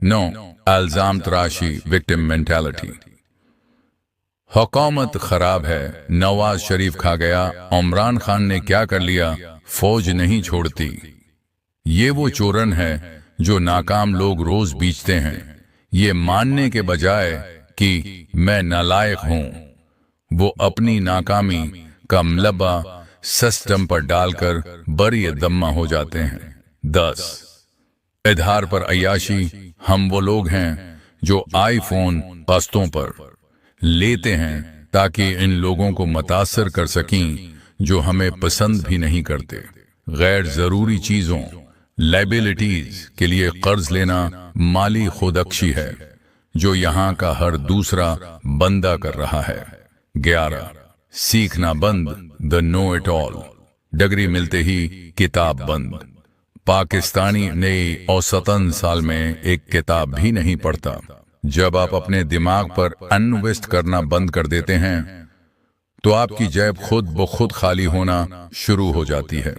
9 अल्जाम तराशी victim mentality. हुकूमत खराब है, नवाज शरीफ खा गया, इमरान खान ने क्या कर लिया, फौज नहीं छोड़ती। ये वो चोरन है जो नाकाम लोग रोज बीचते हैं, ये मानने के बजाय कि मैं नालायक हूं, वो अपनी नाकामी का मलबा सिस्टम पर डालकर बरी दम्मा हो जाते हैं। 10 इधार पर अय्याशी। हम वो लोग हैं जो आईफोन कस्तों पर लेते हैं ताकि इन लोगों को मुतासर कर सकें जो हमें पसंद भी नहीं करते। गैर जरूरी चीजों लाइबिलिटीज के लिए कर्ज लेना माली खुदकशी है जो यहाँ का हर दूसरा बंदा कर रहा है। 11 सीखना बंद, they know it all. Degree मिलते ही किताब बंद। पाकिस्तानी ने औसतन साल में एक किताब भी नहीं पढ़ता। जब आप अपने दिमाग पर इन्वेस्ट करना बंद कर देते हैं तो आपकी जेब खुद ब खुद खाली होना शुरू हो जाती है।